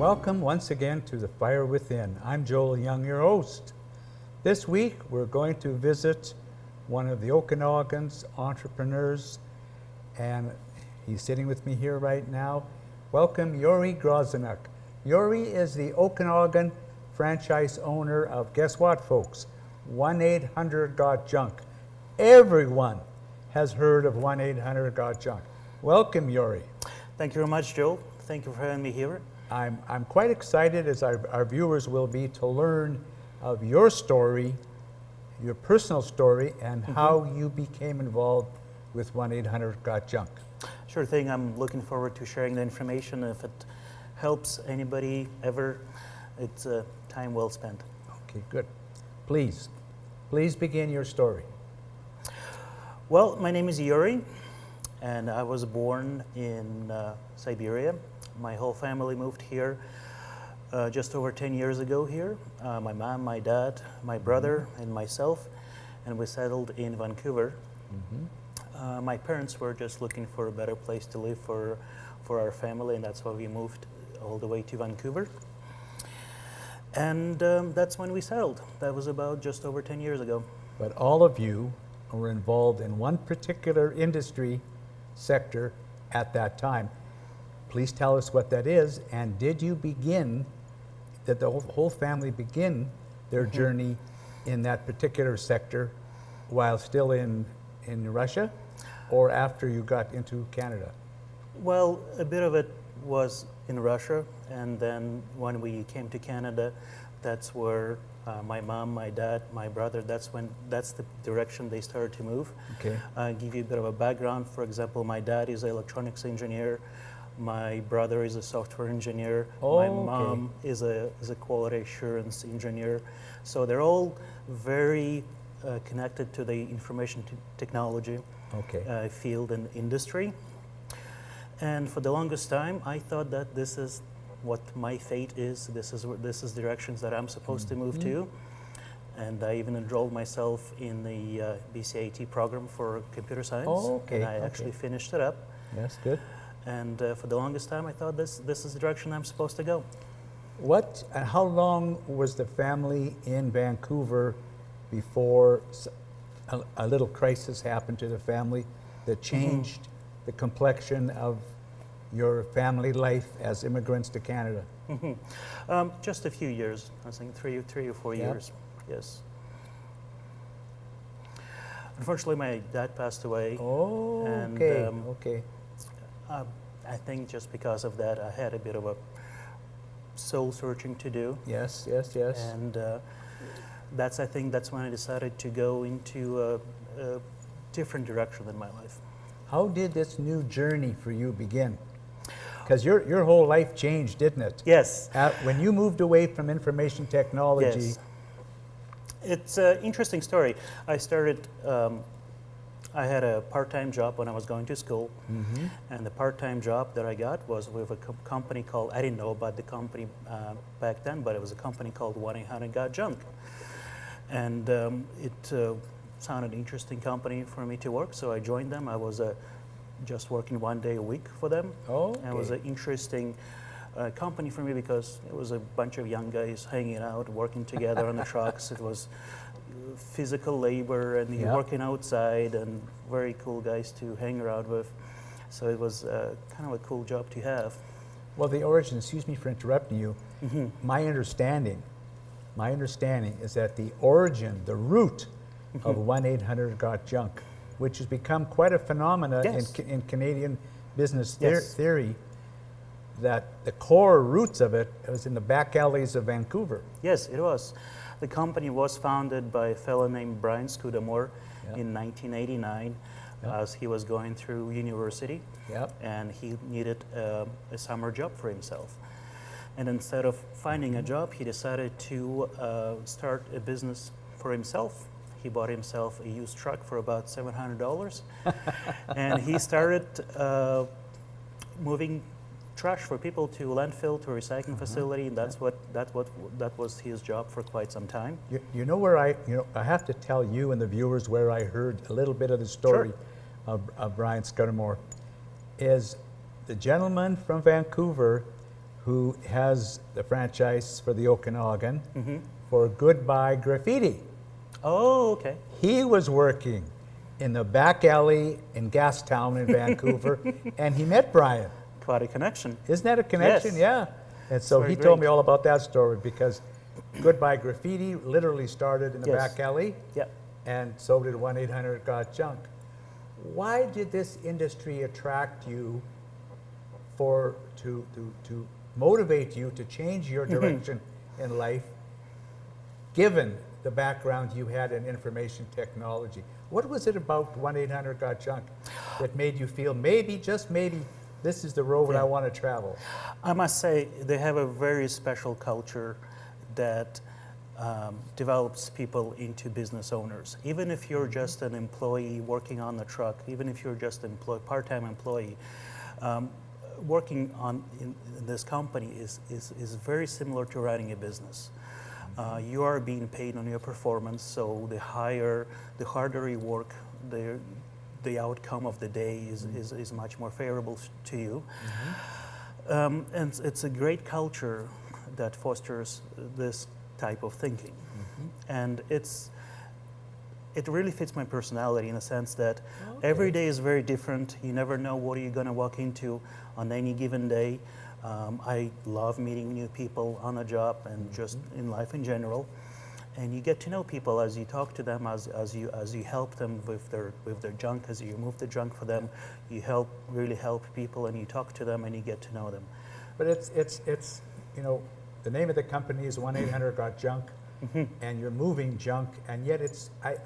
Welcome once again to The Fire Within. I'm Joel Young, your host. This week we're going to visit one of the Okanagan's entrepreneurs, and he's sitting with me here right now. Welcome, Yoree Grozenok. Yoree is the Okanagan franchise owner of, guess what, folks? 1-800-GOT-JUNK. Everyone has heard of 1-800-GOT-JUNK. Welcome, Yoree. Thank you very much, Joel. Thank you for having me here. I'm quite excited, as our viewers will be, to learn of your story, your personal story, and how you became involved with 1-800-GOT-JUNK. Sure thing. I'm looking forward to sharing the information. If it helps anybody ever, it's time well spent. Okay, good. Please begin your story. Well, my name is Yoree, and I was born in Siberia. My whole family moved here just over 10 years ago here. My mom, my dad, my brother, and myself, and we settled in Vancouver. My parents were just looking for a better place to live for our family, and that's why we moved all the way to Vancouver. And that's when we settled. That was about just over 10 years ago. But all of you were involved in one particular industry sector at that time. Please tell us what that is, and did the whole family begin their journey in that particular sector while still in Russia, or after you got into Canada? Well, a bit of it was in Russia, and then when we came to Canada, that's where my mom, my dad, my brother, that's the direction they started to move. Okay. Give you a bit of a background. For example, my dad is an electronics engineer. My brother is a software engineer. My mom is a quality assurance engineer. So they're all very connected to the information technology field and industry. And for the longest time, I thought that this is what my fate is. This is directions that I'm supposed to move to. And I even enrolled myself in the BCIT program for computer science. And I actually finished it up. That's good. And for the longest time, I thought this is the direction I'm supposed to go. How long was the family in Vancouver before a little crisis happened to the family that changed the complexion of your family life as immigrants to Canada? Just a few years. I think three or four years. Yes. Unfortunately, my dad passed away. I think just because of that, I had a bit of a soul searching to do. Yes. And I think that's when I decided to go into a different direction in my life. How did this new journey for you begin? Because your whole life changed, didn't it? Yes. When you moved away from information technology. Yes. It's an interesting story. I had a part-time job when I was going to school, and the part-time job that I got was with a company called, I didn't know about the company back then, but it was a company called 1-800-GOT-JUNK. And it sounded an interesting company for me to work, so I joined them. I was just working 1 day a week for them. And it was an interesting company for me because it was a bunch of young guys hanging out, working together on the trucks. It was physical labor, and you're working outside, and very cool guys to hang around with. So it was kind of a cool job to have. Well, the origin, excuse me for interrupting you, my understanding is that the origin, the root of 1-800-GOT-JUNK, which has become quite a phenomenon in Canadian business theory, that the core roots of it was in the back alleys of Vancouver. Yes, it was. The company was founded by a fellow named Brian Scudamore in 1989 as he was going through university, and he needed a summer job for himself. And instead of finding a job, he decided to start a business for himself. He bought himself a used truck for about $700, and he started moving trash for people to landfill, to a recycling facility, and that was his job for quite some time. You know where I have to tell you and the viewers where I heard a little bit of the story of Brian Scudamore, is the gentleman from Vancouver who has the franchise for the Okanagan Mm-hmm. for Goodbye Graffiti. Oh, okay. He was working in the back alley in Gastown in Vancouver, and he met Brian. Quite a connection. Isn't that a connection? Yes. Yeah. And so Very he told great. me all about that story because Goodbye Graffiti literally started in the Yes. back alley, Yeah. and so did 1-800-GOT-JUNK. Why did this industry attract you to motivate you to change your direction in life, given the background you had in information technology? What was it about 1-800-GOT-JUNK that made you feel maybe, just maybe, this is the road Yeah. I want to travel? I must say they have a very special culture that develops people into business owners. Even if you're just an employee working on the truck, even if you're just an part-time employee, working in this company is very similar to running a business. You are being paid on your performance, so the harder you work, the outcome of the day is much more favorable to you. And it's a great culture that fosters this type of thinking. And it really fits my personality in the sense that every day is very different. You never know what you're going to walk into on any given day. I love meeting new people on a job and just in life in general. And you get to know people as you talk to them, as you help them with their junk, as you remove the junk for them. You really help people, and you talk to them and you get to know them. But it's the name of the company is 1-800-GOT-JUNK, and you're moving junk, and yet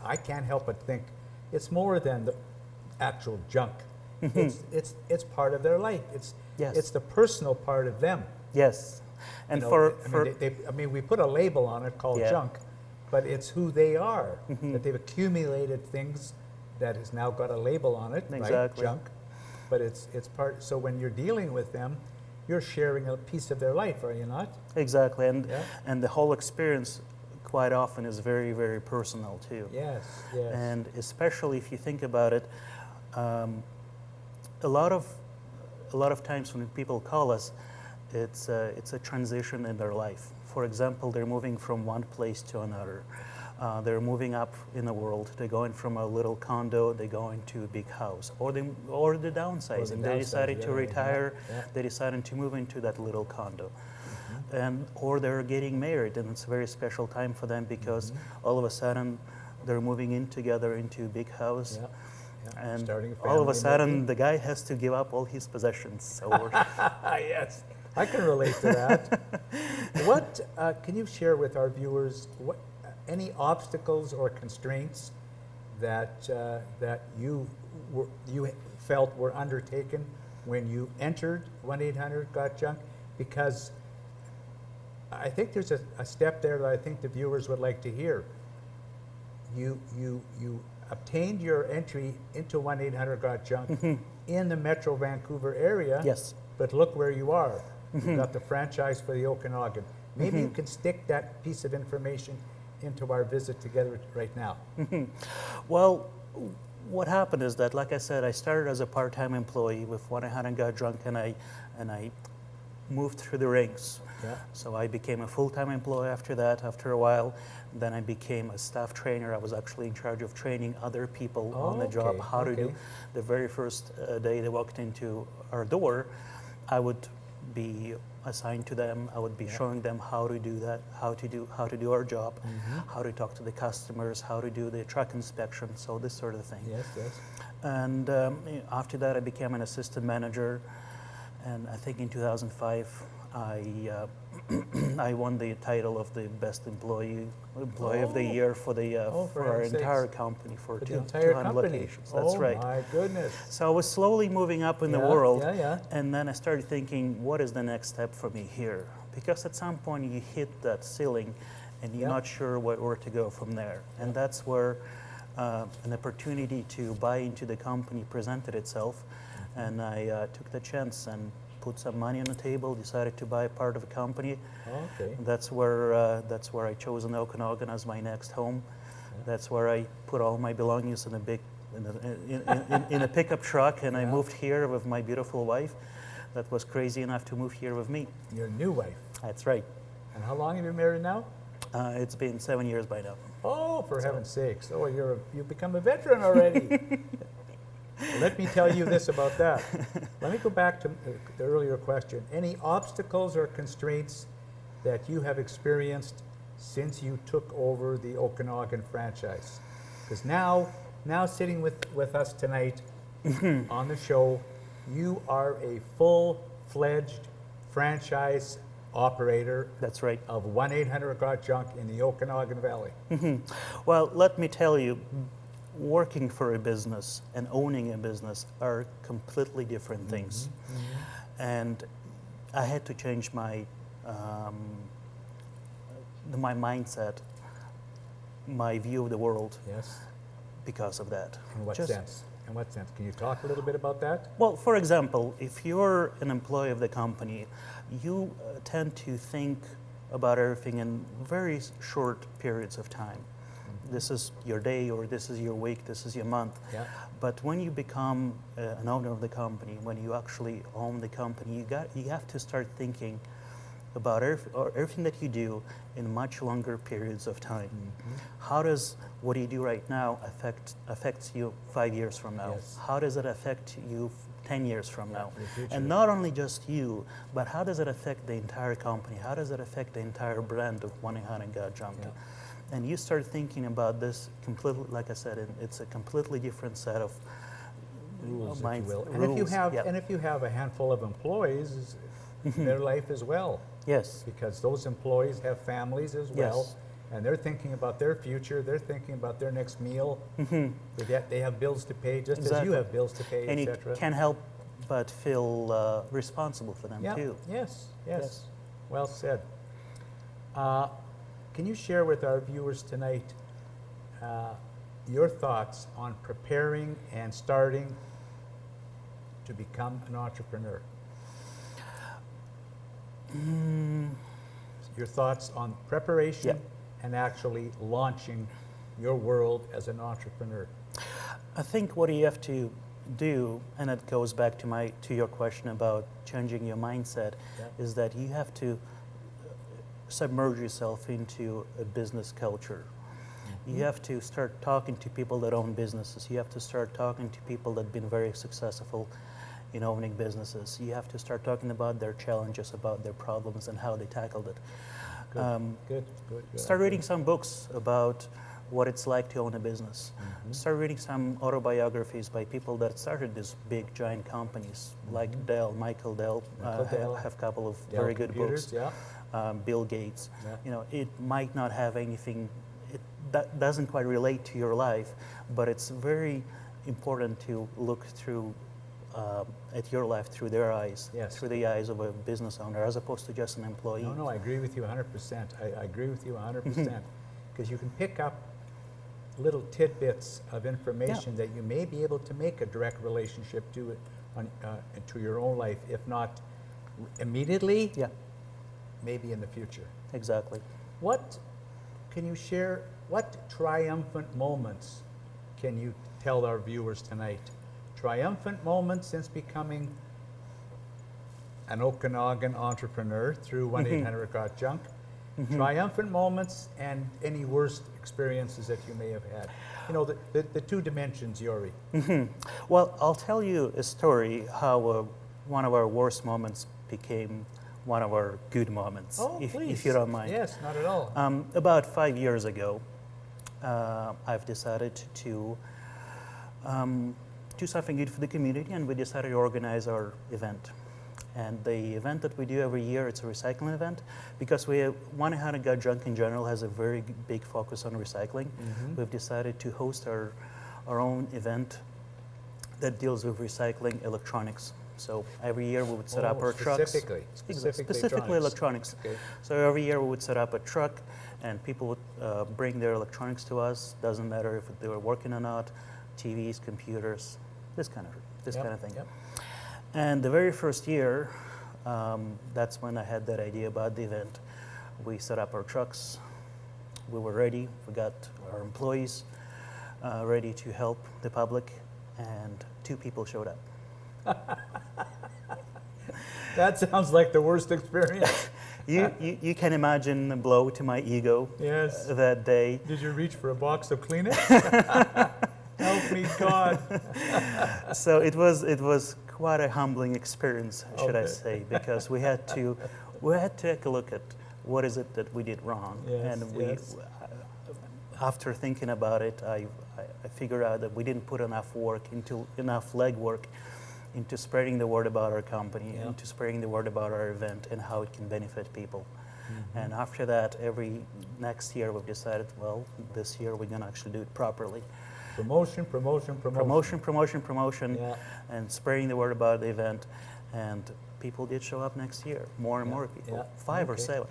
I can't help but think it's more than the actual junk. It's part of their life. It's the personal part of them. Yes, and we put a label on it called junk, but it's who they are. That they've accumulated things that has now got a label on it, right? Exactly. Junk. But it's part. So when you're dealing with them, you're sharing a piece of their life, are you not? Exactly, and the whole experience quite often is very, very personal too. Yes. And especially if you think about it, a lot of times when people call us, it's a transition in their life. For example, they're moving from one place to another. They're moving up in the world. They're going from a little condo, they're going to a big house, or the downsizing. They decided to retire. They decided to move into that little condo, or they're getting married, and it's a very special time for them because all of a sudden they're moving in together into a big house. And all of a sudden, the guy has to give up all his possessions. So yes, I can relate to that. What can you share with our viewers? Any obstacles or constraints that you felt were undertaken when you entered 1-800-GOT-JUNK? Because I think there's a step there that I think the viewers would like to hear. You obtained your entry into 1-800-GOT-JUNK in the Metro Vancouver area. Yes. But look where you are. You've got the franchise for the Okanagan. Maybe you can stick that piece of information into our visit together right now. Well, what happened is that, like I said, I started as a part-time employee with 1-800-GOT-JUNK, and I moved through the ranks. So I became a full-time employee after that. After a while, then I became a staff trainer. I was actually in charge of training other people on the job how to do. The very first day they walked into our door, I would be assigned to them. I would be showing them how to do that, how to do our job, how to talk to the customers, how to do the truck inspection, so this sort of thing. Yes. And after that, I became an assistant manager, and I think in 2005, I won the title of the best employee of the year for our entire company for 200 locations. That's right. Oh my goodness! So I was slowly moving up in the world, Yeah. and then I started thinking, what is the next step for me here? Because at some point you hit that ceiling, and you're not sure where to go from there. And that's where an opportunity to buy into the company presented itself, and I took the chance and put some money on the table, decided to buy a part of a company. That's where I chose the Okanagan as my next home. That's where I put all my belongings in a pickup truck, and I moved here with my beautiful wife. that was crazy enough to move here with me. Your new wife. That's right. And how long have you been married now? It's been 7 years by now. Oh, for heaven's sakes. Oh, you've become a veteran already. Let me tell you this about that. Let me go back to the earlier question. Any obstacles or constraints that you have experienced since you took over the Okanagan franchise? Because now sitting with us tonight on the show, you are a full-fledged franchise operator. That's right. Of 1-800-GOT-JUNK in the Okanagan Valley. Well, let me tell you, working for a business and owning a business are completely different things. And I had to change my mindset, my view of the world. Yes. Because of that. In what sense? In what sense? Can you talk a little bit about that? Well, for example, if you're an employee of the company, you tend to think about everything in very short periods of time. This is your day, or this is your week, this is your month. Yeah. But when you become an owner of the company, when you actually own the company, you have to start thinking about everything that you do in much longer periods of time. How does what you do right now affects you 5 years from now? Yes. How does it affect you 10 years from now? For the future. And not only just you, but how does it affect the entire company? How does it affect the entire brand of 1-800-GOT-JUNK? Yeah. And you start thinking about this completely, like I said, it's a completely different set of Rules, if you minds- will. And rules, if you have a handful of employees, their life as well. Yes. Because those employees have families as well. Yes. And they're thinking about their future. They're thinking about their next meal. They have bills to pay, just as you Exactly. have bills to pay, And you etc. can't help but feel responsible for them Yeah. too. Yes. Yes. Well said. Can you share with our viewers tonight your thoughts on preparing and starting to become an entrepreneur? Your thoughts on preparation and actually launching your world as an entrepreneur. I think what you have to do, and it goes back to your question about changing your mindset, is that you have to submerge yourself into a business culture. You have to start talking to people that own businesses. You have to start talking to people that have been very successful in owning businesses. You have to start talking about their challenges, about their problems, and how they tackled it. Good. Start reading some books about what it's like to own a business. Start reading some autobiographies by people that started these big, giant companies, like Michael Dell. Have a couple of Dell very good Computers, books. Bill Gates. Yeah. You know, it might not have anything, that doesn't quite relate to your life, but it's very important to look through at your life through their eyes, through the eyes of a business owner, as opposed to just an employee. No, I agree with you 100%. I agree with you 100%. Because you can pick up little tidbits of information that you may be able to make a direct relationship to to your own life, if not immediately, maybe in the future. Exactly. What can you share? What triumphant moments can you tell our viewers tonight? Triumphant moments since becoming an Okanagan entrepreneur through 1-800-GOT-JUNK. Triumphant moments and any worst experiences that you may have had. You know, the two dimensions, Yoree. Well, I'll tell you a story how one of our worst moments became one of our good moments, if you don't mind. Yes, not at all. About 5 years ago, I've decided to do something good for the community, and we decided to organize our event. And the event that we do every year, it's a recycling event, because 1-800-GOT-JUNK in general has a very big focus on recycling. We've decided to host our own event that deals with recycling electronics. So every year we would set up our trucks. Specifically electronics. Okay. So every year we would set up a truck, and people would bring their electronics to us. Doesn't matter if they were working or not, TVs, computers, this kind of thing. And the very first year, that's when I had that idea about the event. We set up our trucks. We were ready. We got our employees ready to help the public, and 2 people showed up. That sounds like the worst experience. You can imagine the blow to my ego Yes. that day. Did you reach for a box of Kleenex? Help me, God. So it was quite a humbling experience, should I Okay. say, because we had to take a look at what is it that we did wrong, Yes, and we yes. after thinking about it, I figured out that we didn't put enough legwork into spreading the word about our company, Yeah. into spreading the word about our event and how it can benefit people. Mm-hmm. And after that, next year we've decided, well, this year we're going to actually do it properly. Promotion. Promotion, Yeah. and spreading the word about the event. And people did show up next year, more and Yeah, more people, yeah, 5 or okay. 7.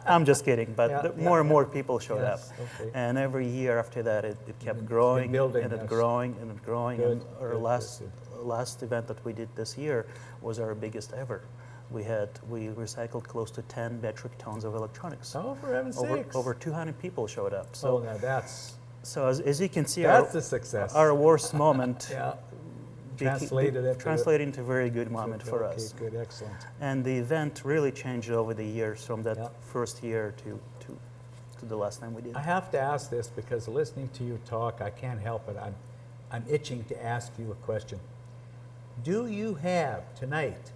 I'm just kidding, but Yeah, more and yeah. more people showed Yes, up. okay. And every year after that, it kept It's been growing, building, and it yes. growing, and it growing. Good, And our good, last event that we did this year was our biggest ever. We recycled close to 10 metric tons of electronics. Oh, for heaven's sakes. Over 200 people showed up. So now that's As you can see, a success. our worst moment Yeah. Translated into a very good moment for okay, us. good, excellent. And the event really changed over the years from that Yeah. first year to the last time we did. I have to ask this because listening to you talk, I can't help it. I'm itching to ask you a question. Do you have tonight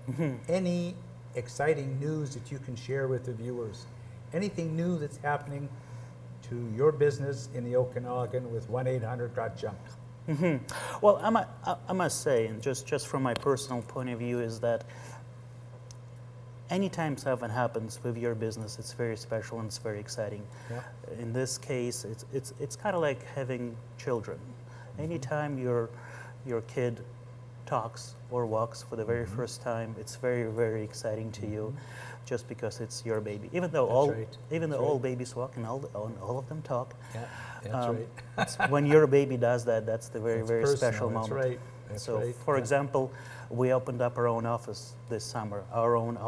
any exciting news that you can share with the viewers? Anything new that's happening to your business in the Okanagan with 1-800-GOT-JUNK? Well, I must say, and just from my personal point of view, is that anytime something happens with your business, it's very special and it's very exciting. Yeah. In this case, it's kind of like having children. Anytime your kid talks or walks for the very first time, it's very, very exciting to you, just because it's your baby. Even though all babies walk and all of them talk, Yeah, that's right. when your baby does that, that's the very, It's very personal, special that's moment. right, that's So, right, for yeah. example, we opened up our own office this summer, our own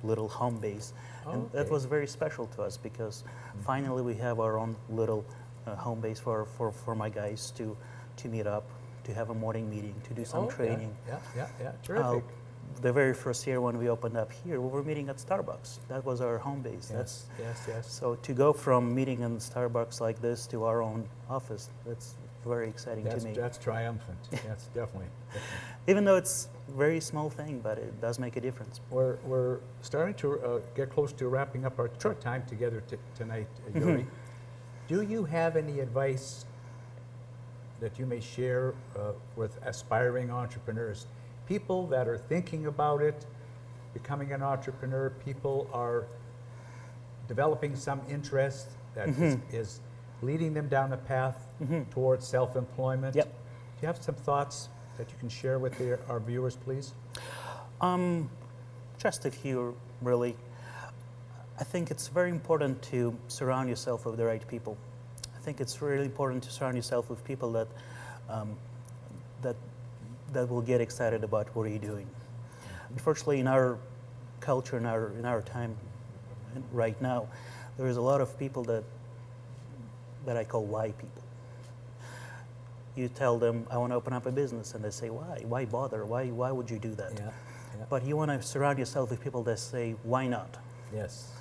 little home base. And that Okay. was very special to us because finally we have our own little home base for my guys to meet up, to have a morning meeting, to do some Oh, training. Yeah, terrific. The very first year when we opened up here, we were meeting at Starbucks. That was our home base. Yes. So to go from meeting in Starbucks like this to our own office, that's very exciting to me. That's triumphant. That's definitely. Even though it's a very small thing, but it does make a difference. We're starting to get close to wrapping up our time together tonight, Yoree. Do you have any advice that you may share with aspiring entrepreneurs? People that are thinking about it, becoming an entrepreneur, people are developing some interest that is leading them down a path towards self-employment. Yep. Do you have some thoughts that you can share with our viewers, please? Just a few, really. I think it's very important to surround yourself with the right people. I think it's really important to surround yourself with people that will get excited about what you're doing. Unfortunately, in our culture, in our time right now, there is a lot of people that I call why people. You tell them, I want to open up a business, and they say, why? Why bother? Why would you do that? Yeah. But you want to surround yourself with people that say, why not? Yes.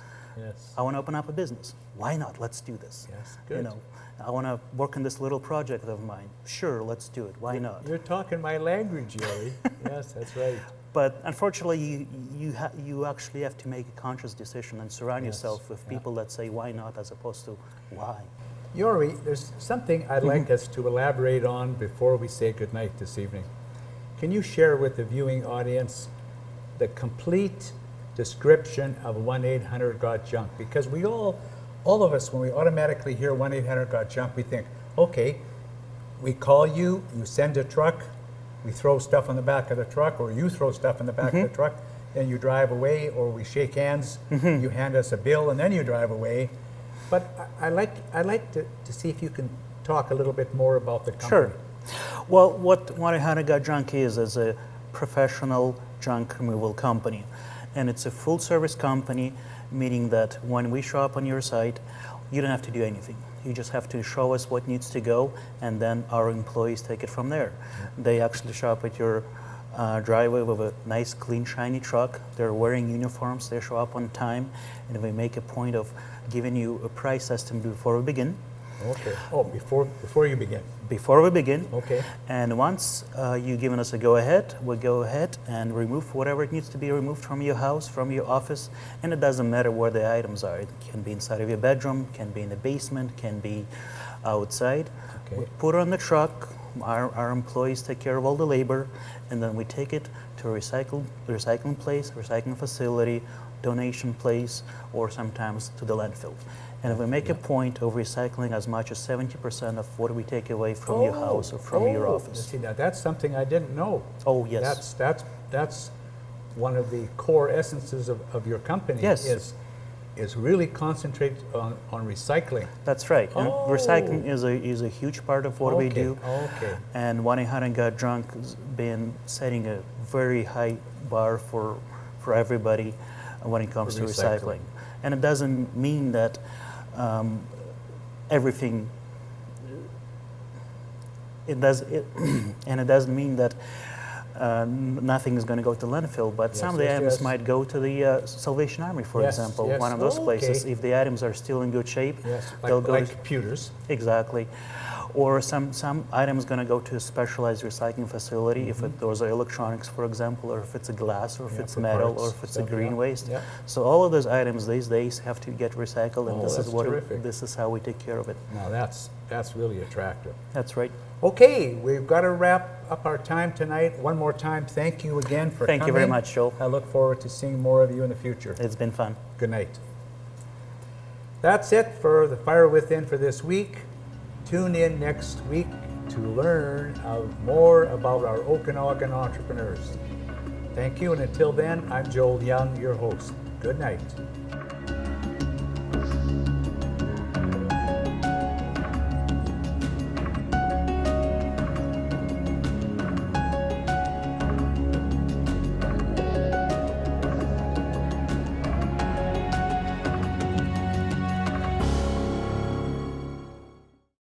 I want to open up a business. Why not? Let's do this. Yes, good. You know, I want to work on this little project of mine. Sure, let's do it. Why not? You're talking my language, Yoree. Yes, that's right. But unfortunately, you actually have to make a conscious decision and surround Yes, yourself with yeah. people that say why not as opposed to why. Yoree, there's something I'd like us to elaborate on before we say goodnight this evening. Can you share with the viewing audience the complete description of 1-800-GOT-JUNK? Because we all of us, when we automatically hear 1-800-GOT-JUNK, we think, okay, we call you, you send a truck, we throw stuff on the back of the truck, or you throw stuff in the back of the truck, then you drive away, or we shake hands, you hand us a bill, and then you drive away. But I'd like to see if you can talk a little bit more about the company. Sure. Well, what 1-800-GOT-JUNK is a professional junk removal company. And it's a full-service company, meaning that when we show up on your site, you don't have to do anything. You just have to show us what needs to go, and then our employees take it from there. They actually show up at your driveway with a nice, clean, shiny truck. They're wearing uniforms. They show up on time, and we make a point of giving you a price estimate before we begin. Okay. Oh, before you begin. Before we begin. Okay. And once you've given us a go-ahead, we'll go ahead and remove whatever it needs to be removed from your house, from your office, and it doesn't matter where the items are. It can be inside of your bedroom, can be in the basement, can be outside. Okay. We put it on the truck. Our employees take care of all the labor, and then we take it to a recycling place, recycling facility, donation place, or sometimes to the landfill. And we make a point of recycling as much as 70% of what we take away from your house or from your office. See, now that's something I didn't know. Oh, yes. That's one of the core essences of your company. Yes. Is really concentrate on recycling. That's right. And Oh. recycling is a huge part of what we do. Okay. And 1-800-GOT-JUNK has been setting a very high bar for everybody when it comes For to recycling. recycling. And it doesn't mean that everything. It doesn't mean that nothing is going to go to landfill, but some of the items might go to the Salvation Army, for example, one of those places. If the items are still in good shape, they'll go like computers. Exactly. Or some items going to go to a specialized recycling facility, if those are electronics, for example, or if it's a glass, or if it's metal, or if it's a green waste. Yeah. So all of those items these days have to get recycled, and this is how we take care of it. Now that's really attractive. That's right. Okay, we've got to wrap up our time tonight. One more time, thank you again for coming. Thank you very much, Joel. I look forward to seeing more of you in the future. It's been fun. Good night. That's it for the Fire Within for this week. Tune in next week to learn more about our Okanagan entrepreneurs. Thank you, and until then, I'm Joel Young, your host. Good night.